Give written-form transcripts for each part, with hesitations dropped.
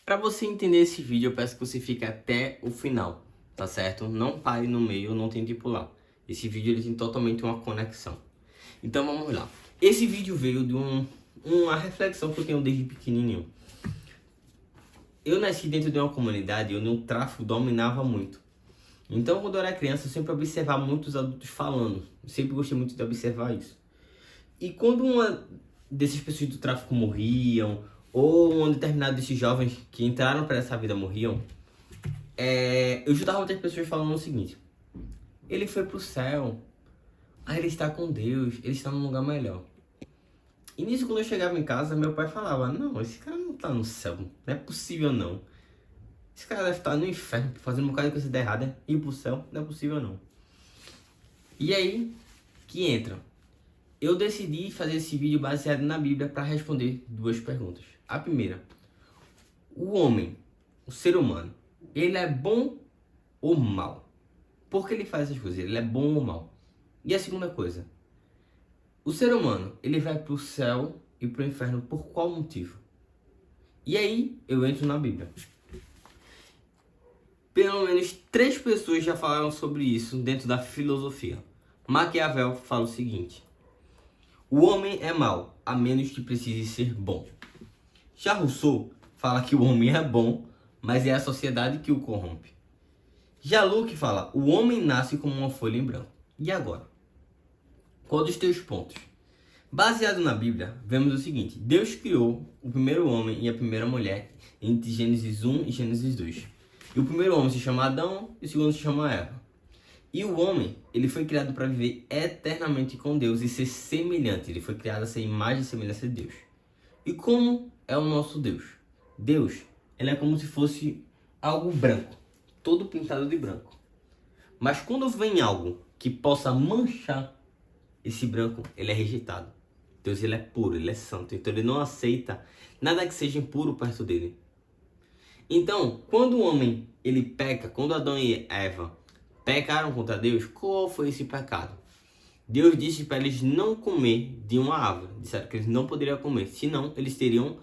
Para você entender esse vídeo, eu peço que você fique até o final, tá certo? Não pare no meio, não tente pular. Esse vídeo ele tem totalmente uma conexão. Então vamos lá. Esse vídeo veio de uma reflexão que eu tenho desde pequenininho. Eu nasci dentro de uma comunidade onde o tráfico dominava muito. Então, quando eu era criança, eu sempre observava muitos adultos falando. Eu sempre gostei muito de observar isso. E quando uma dessas pessoas do tráfico morriam, ou um determinado desses jovens que entraram para essa vida morriam, eu escutava outras pessoas falando o seguinte: ele foi pro céu, aí ele está com Deus, ele está num lugar melhor. E nisso, quando eu chegava em casa, meu pai falava: não, esse cara não tá no céu, não é possível não. Esse cara deve estar no inferno, fazendo um bocado de coisa errada, ir pro céu, não é possível não. E aí que entra. Eu decidi fazer esse vídeo baseado na Bíblia para responder duas perguntas. A primeira: o homem, o ser humano, ele é bom ou mal? Por que ele faz essas coisas? Ele é bom ou mal? E a segunda coisa: o ser humano, ele vai para o céu e para o inferno por qual motivo? E aí eu entro na Bíblia. Pelo menos 3 pessoas já falaram sobre isso dentro da filosofia. Maquiavel fala o seguinte: o homem é mau, a menos que precise ser bom. Já Rousseau fala que o homem é bom, mas é a sociedade que o corrompe. Já Locke fala: o homem nasce como uma folha em branco. E agora? Qual dos teus pontos? Baseado na Bíblia, vemos o seguinte: Deus criou o primeiro homem e a primeira mulher entre Gênesis 1 e Gênesis 2. E o primeiro homem se chama Adão e o segundo se chama Eva. E o homem, ele foi criado para viver eternamente com Deus e ser semelhante. Ele foi criado a ser imagem e semelhança de Deus. E como é o nosso Deus? Deus, ele é como se fosse algo branco, todo pintado de branco. Mas quando vem algo que possa manchar esse branco, ele é rejeitado. Deus, ele é puro, ele é santo. Então ele não aceita nada que seja impuro perto dele. Então, quando o homem ele peca, quando Adão e Eva pecaram contra Deus, qual foi esse pecado? Deus disse para eles não comer de uma árvore. Disseram que eles não poderiam comer, senão eles teriam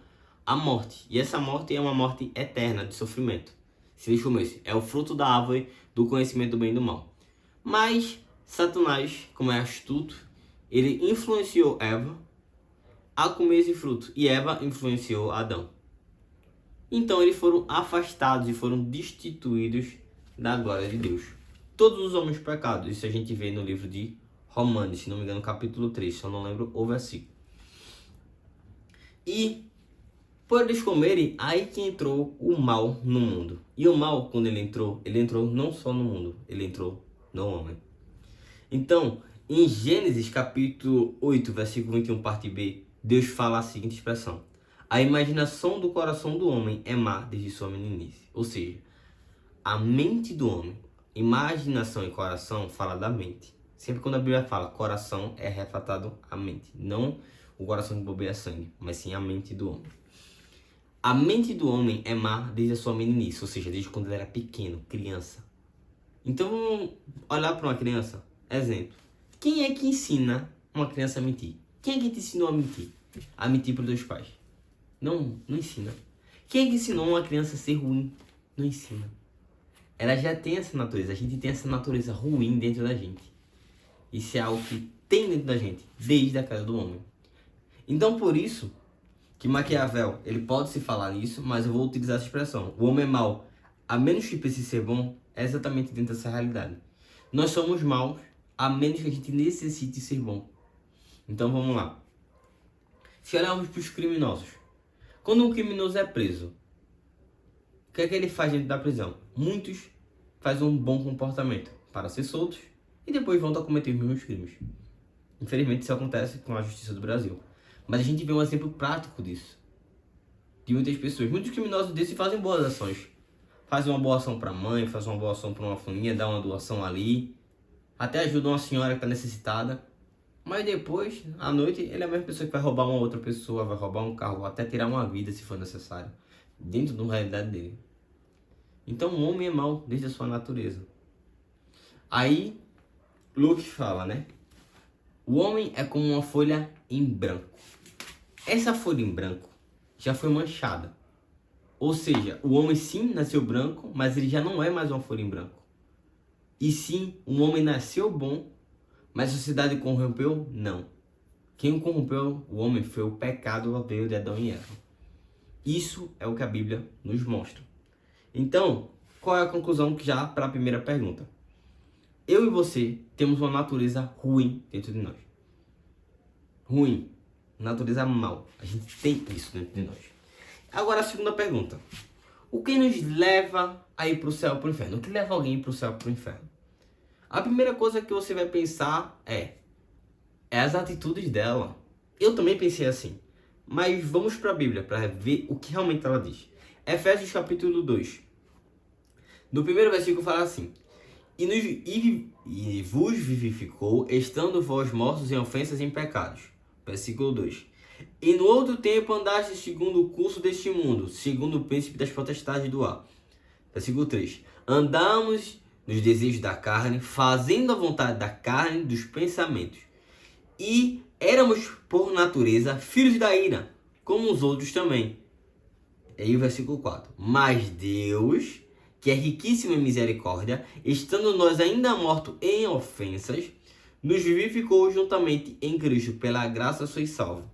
a morte. E essa morte é uma morte eterna, de sofrimento. Se eles comessem, é o fruto da árvore do conhecimento do bem e do mal. Mas Satanás, como é astuto, ele influenciou Eva a comer esse fruto. E Eva influenciou Adão. Então eles foram afastados e foram destituídos da glória de Deus. Todos os homens pecados, isso a gente vê no livro de Romanos, se não me engano, capítulo 3, só não lembro o versículo. E por eles comerem, aí que entrou o mal no mundo. E o mal, quando ele entrou não só no mundo, ele entrou no homem. Então, em Gênesis capítulo 8, versículo 21, parte B, Deus fala a seguinte expressão: a imaginação do coração do homem é má desde sua meninice. Ou seja, a mente do homem, imaginação e coração fala da mente. Sempre quando a Bíblia fala coração, é retratado a mente. Não o coração que bombeia sangue, mas sim a mente do homem. A mente do homem é má desde a sua meninice, ou seja, desde quando ele era pequeno, criança. Então vamos olhar para uma criança. Exemplo: quem é que ensina uma criança a mentir? Quem é que te ensinou a mentir? A mentir para os teus pais? Não ensina. Quem é que ensinou uma criança a ser ruim? Não ensina. Ela já tem essa natureza. A gente tem essa natureza ruim dentro da gente. Isso é algo que tem dentro da gente, desde a queda do homem. Então, por isso que Maquiavel, ele pode se falar nisso, mas eu vou utilizar essa expressão: o homem é mau, a menos que precise ser bom, é exatamente dentro dessa realidade. Nós somos maus, a menos que a gente necessite ser bom. Então, vamos lá. Se olharmos para os criminosos, quando um criminoso é preso, o que é que ele faz dentro da prisão? Muitos fazem um bom comportamento para ser soltos e depois voltam a cometer os mesmos crimes. Infelizmente isso acontece com a justiça do Brasil. Mas a gente vê um exemplo prático disso. De muitas pessoas. Muitos criminosos desses fazem boas ações. Fazem uma boa ação para a mãe, fazem uma boa ação para uma família, dá uma doação ali. Até ajudam uma senhora que está necessitada. Mas depois, à noite, ele é a mesma pessoa que vai roubar uma outra pessoa, vai roubar um carro, até tirar uma vida se for necessário. Dentro da realidade dele. Então o homem é mau desde a sua natureza. Aí, Locke fala, né? O homem é como uma folha em branco. Essa folha em branco já foi manchada. Ou seja, o homem sim nasceu branco, mas ele já não é mais uma folha em branco. E sim, um homem nasceu bom, mas a sociedade o corrompeu? Não. Quem o corrompeu, o homem, foi o pecado veio de Adão e Eva. Isso é o que a Bíblia nos mostra. Então, qual é a conclusão que já para a primeira pergunta? Eu e você temos uma natureza ruim dentro de nós. Ruim. Natureza mal. A gente tem isso dentro de nós. Agora a segunda pergunta. O que nos leva a ir para o céu ou para o inferno? O que leva alguém para o céu ou para o inferno? A primeira coisa que você vai pensar é as atitudes dela. Eu também pensei assim. Mas vamos para a Bíblia para ver o que realmente ela diz. Efésios capítulo 2. No primeiro versículo fala assim: E vos vivificou, estando vós mortos em ofensas e em pecados. Versículo 2. E no outro tempo andaste segundo o curso deste mundo, segundo o príncipe das potestades do ar. Versículo 3. Andamos nos desejos da carne, fazendo a vontade da carne e dos pensamentos. E éramos, por natureza, filhos da ira, como os outros também. E aí o versículo 4. Mas Deus, que é riquíssimo em misericórdia, estando nós ainda mortos em ofensas, nos vivificou juntamente em Cristo, pela graça sois salvos.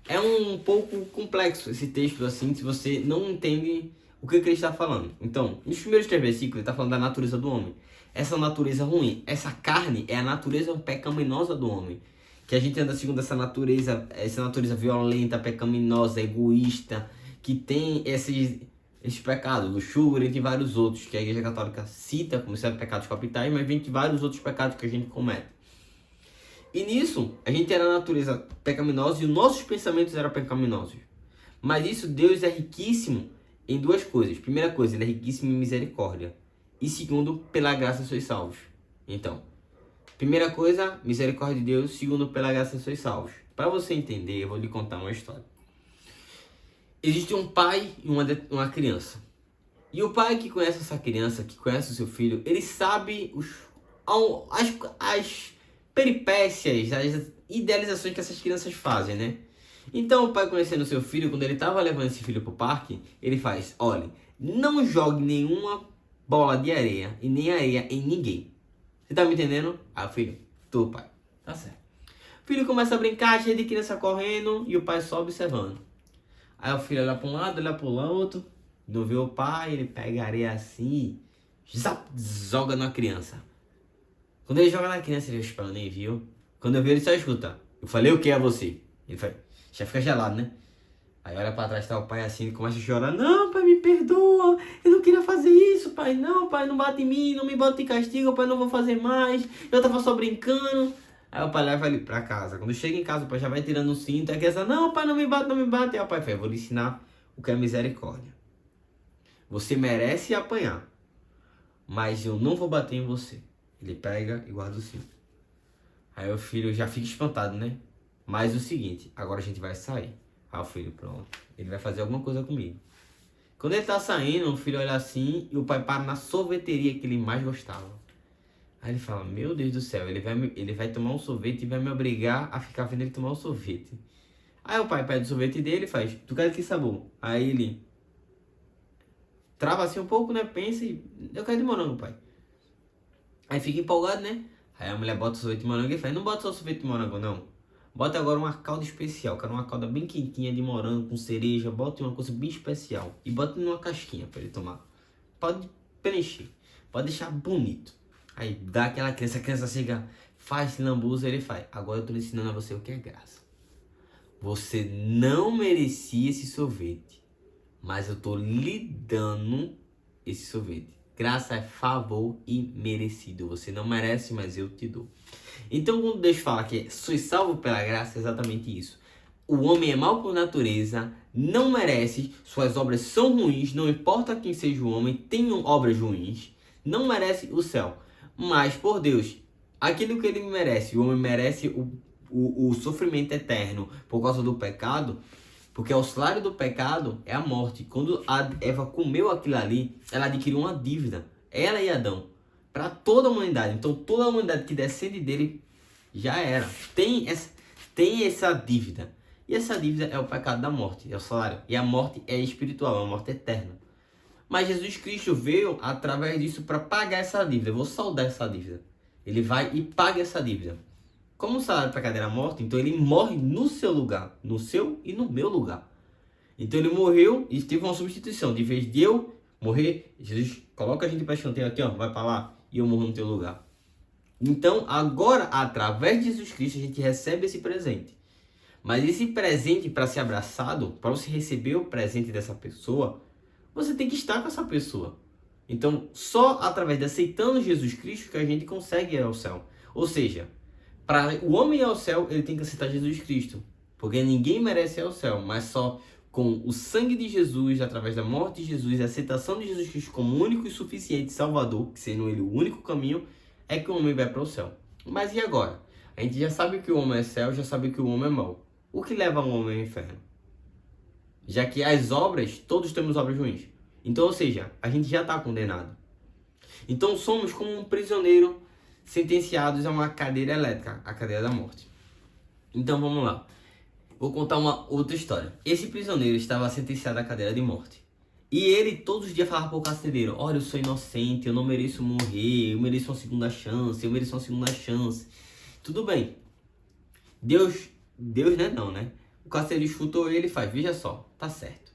É um pouco complexo esse texto, assim, se você não entende o que Cristo está falando. Então, nos primeiros 3 versículos, ele está falando da natureza do homem. Essa natureza ruim, essa carne é a natureza pecaminosa do homem. Que a gente anda segundo essa natureza violenta, pecaminosa, egoísta, que tem esses pecados, luxúria, entre vários outros, que a Igreja Católica cita como sendo pecados capitais, mas vem de vários outros pecados que a gente comete. E nisso, a gente era a natureza pecaminosa e os nossos pensamentos eram pecaminosos. Mas isso, Deus é riquíssimo em 2 coisas. Primeira coisa, ele é riquíssimo em misericórdia. E segundo, pela graça sois salvos. Então, primeira coisa, misericórdia de Deus. Segundo, pela graça sois salvos. Para você entender, eu vou lhe contar uma história. Existe um pai e uma criança. E o pai que conhece essa criança, que conhece o seu filho, ele sabe as peripécias, as idealizações que essas crianças fazem, né? Então o pai, conhecendo o seu filho, quando ele estava levando esse filho para o parque, ele faz: olha, não jogue nenhuma bola de areia e nem areia em ninguém. Você tá me entendendo? Ah, filho, tô, pai. Tá certo. O filho começa a brincar, cheio de criança correndo, e o pai só observando. Aí o filho olha para um lado, olha para o outro, não vê o pai, ele pega a areia assim, zap, joga na criança. Quando ele joga na criança, ele espera, nem viu. Quando eu vi, ele só escuta: eu falei o que a você? Ele faz, já fica gelado, né? Aí olha pra trás, tá o pai assim, ele começa a chorar: não, pai, me perdoa, eu não queria fazer isso, pai, não bate em mim, não me bota em castigo, pai, não vou fazer mais, eu tava só brincando. Aí o pai leva ele pra casa. Quando chega em casa, o pai já vai tirando o cinto, aí a criança: não, pai, não me bate, não me bate. Aí o pai fala: vou lhe ensinar o que é misericórdia. Você merece apanhar, mas eu não vou bater em você. Ele pega e guarda o cinto. Aí o filho já fica espantado, né? Mas o seguinte, agora a gente vai sair. Aí o filho: pronto, ele vai fazer alguma coisa comigo. Quando ele tá saindo, o filho olha assim e o pai para na sorveteria que ele mais gostava. Aí ele fala: meu Deus do céu, ele vai tomar um sorvete e vai me obrigar a ficar vendo ele tomar um sorvete. Aí o pai pede o sorvete dele e faz: tu quer que sabor? Aí ele trava assim um pouco, né? Pensa e: eu quero de morango, pai. Aí fica empolgado, né? Aí a mulher bota o sorvete de morango e faz: não bota só o sorvete de morango, não. Bota agora uma calda especial, cara, uma calda bem quentinha de morango com cereja. Bota uma coisa bem especial e bota numa casquinha pra ele tomar. Pode preencher, pode deixar bonito. Aí dá aquela criança, a criança chega, faz lambuza, ele faz: agora eu tô ensinando a você o que é graça. Você não merecia esse sorvete, mas eu tô lhe dando esse sorvete. Graça é favor imerecido. Você não merece, mas eu te dou. Então, quando Deus fala que sois salvo pela graça, é exatamente isso. O homem é mau por natureza, não merece, suas obras são ruins, não importa quem seja o homem, tenham obras ruins, não merece o céu. Mas por Deus, aquilo que ele merece, o homem merece o sofrimento eterno por causa do pecado. Porque o salário do pecado é a morte. Quando a Eva comeu aquilo ali, ela adquiriu uma dívida. Ela e Adão. Para toda a humanidade. Então toda a humanidade que descende dele já era. Tem essa dívida. E essa dívida é o pecado da morte, é o salário. E a morte é espiritual, é uma morte eterna. Mas Jesus Cristo veio através disso para pagar essa dívida. Eu vou saldar essa dívida. Ele vai e paga essa dívida. Como o salário do pecado era a morte, então ele morre no seu lugar. No seu e no meu lugar. Então ele morreu e teve uma substituição. De vez de eu morrer, Jesus coloca a gente para escanteio aqui, ó, vai para lá e eu morro no teu lugar. Então agora, através de Jesus Cristo, a gente recebe esse presente. Mas esse presente, para ser abraçado, para você receber o presente dessa pessoa, você tem que estar com essa pessoa. Então, só através de aceitando Jesus Cristo que a gente consegue ir ao céu. Ou seja, para o homem ir ao céu, ele tem que aceitar Jesus Cristo. Porque ninguém merece ir ao céu, mas só com o sangue de Jesus, através da morte de Jesus, a aceitação de Jesus Cristo como único e suficiente Salvador, que sendo ele o único caminho, é que o homem vai para o céu. Mas e agora? A gente já sabe que o homem é céu, já sabe que o homem é mau. O que leva um homem ao inferno? Já que as obras, todos temos obras ruins. Então, ou seja, a gente já está condenado. Então somos como um prisioneiro sentenciados a uma cadeira elétrica, a cadeira da morte. Então vamos lá. Vou contar uma outra história. Esse prisioneiro estava sentenciado à cadeira de morte. E ele todos os dias falava para o carcereiro: olha, eu sou inocente, eu não mereço morrer, eu mereço uma segunda chance, eu mereço uma segunda chance. Tudo bem. Deus, né? Não, né? O carcereiro escutou ele e faz: veja só, tá certo.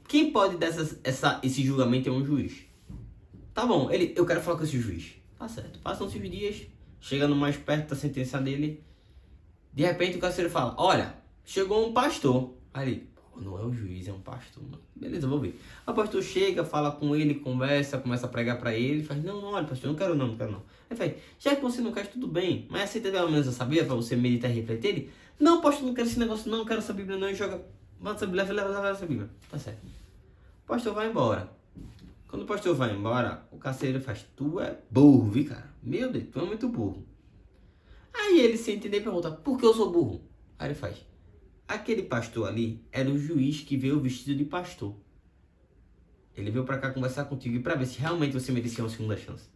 Quem pode dar esse julgamento é um juiz. Tá bom, eu quero falar com esse juiz. Tá certo. Passam-se os dias, chegando mais perto da sentença dele. De repente o carcereiro fala: olha, chegou um pastor. Aí ele: pô, não é o juiz, é um pastor. Beleza, vou ver. O pastor chega, fala com ele, conversa, começa a pregar pra ele. Faz: não, olha, pastor, não quero não. Aí faz: já que você não quer, tudo bem. Mas aceita pelo menos essa Bíblia pra você meditar e refletir? Ele: não, pastor, não quero esse negócio não quero essa Bíblia não. E joga, leva essa Bíblia. Tá certo. O pastor vai embora. Quando o pastor vai embora, o carcereiro faz: tu é burro, viu, cara? Meu Deus, tu é muito burro. Aí ele, sem entender, pergunta: por que eu sou burro? Aí ele faz: aquele pastor ali era o juiz que veio vestido de pastor. Ele veio pra cá conversar contigo e pra ver se realmente você merecia uma segunda chance.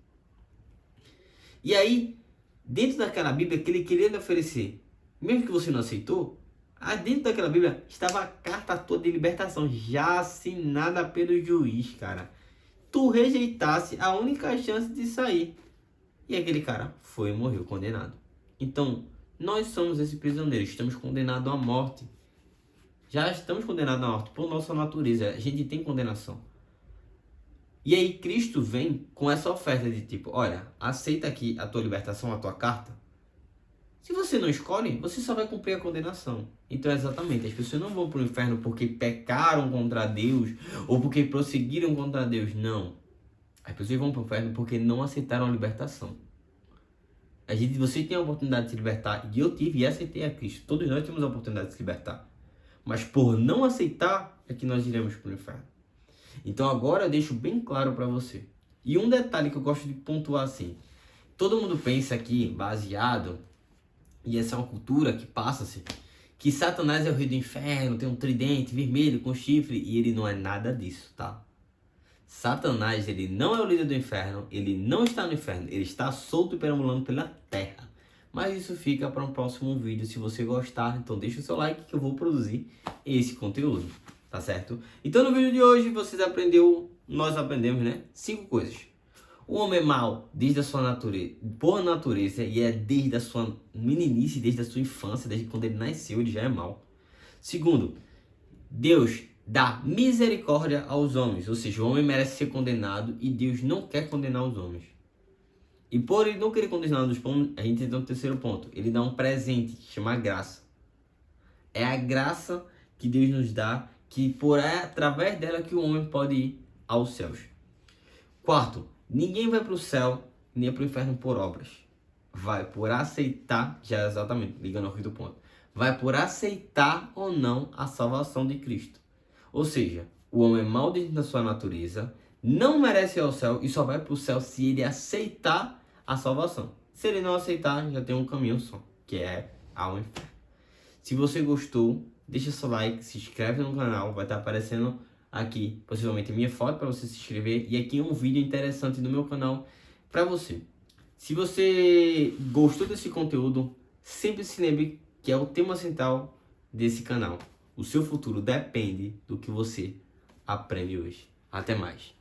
E aí, dentro daquela Bíblia que ele queria lhe oferecer, mesmo que você não aceitou, dentro daquela Bíblia estava a carta toda de libertação, já assinada pelo juiz, cara. Tu rejeitasse a única chance de sair. E aquele cara foi e morreu condenado. Então, nós somos esse prisioneiro, estamos condenados à morte. Já estamos condenados à morte por nossa natureza, a gente tem condenação. E aí Cristo vem com essa oferta de tipo: olha, aceita aqui a tua libertação, a tua carta. Se você não escolhe, você só vai cumprir a condenação. Então, exatamente, as pessoas não vão para o inferno porque pecaram contra Deus ou porque prosseguiram contra Deus. Não. As pessoas vão para o inferno porque não aceitaram a libertação. Você tem a oportunidade de se libertar, e eu tive e aceitei a Cristo. Todos nós temos a oportunidade de se libertar. Mas por não aceitar é que nós iremos para o inferno. Então agora eu deixo bem claro para você. E um detalhe que eu gosto de pontuar assim: todo mundo pensa aqui, baseado, e essa é uma cultura que passa-se, que Satanás é o rei do inferno, tem um tridente vermelho com chifre, e ele não é nada disso, tá? Satanás, ele não é o líder do inferno, ele não está no inferno, ele está solto e perambulando pela terra. Mas isso fica para um próximo vídeo. Se você gostar, então deixa o seu like que eu vou produzir esse conteúdo, tá certo? Então no vídeo de hoje nós aprendemos, né, 5 coisas. O homem é mau desde a sua natureza, por natureza, e é desde a sua meninice, desde a sua infância, desde quando ele nasceu, ele já é mau. Segundo, Deus dá misericórdia aos homens, ou seja, o homem merece ser condenado e Deus não quer condenar os homens. E por ele não querer condenar os homens, a gente entra no terceiro ponto: ele dá um presente que chama graça. É a graça que Deus nos dá, que através dela que o homem pode ir aos céus. Quarto, ninguém vai para o céu nem para o inferno por obras. Vai por aceitar, já exatamente, ligando ao quinto ponto, vai por aceitar ou não a salvação de Cristo. Ou seja, o homem é mau dentro da sua natureza, não merece ir ao céu e só vai para o céu se ele aceitar a salvação. Se ele não aceitar, já tem um caminho só, que é ao inferno. Se você gostou, deixa seu like, se inscreve no canal, vai estar aparecendo aqui, possivelmente, a minha foto para você se inscrever, e aqui um vídeo interessante do meu canal para você. Se você gostou desse conteúdo, sempre se lembre que é o tema central desse canal. O seu futuro depende do que você aprende hoje. Até mais.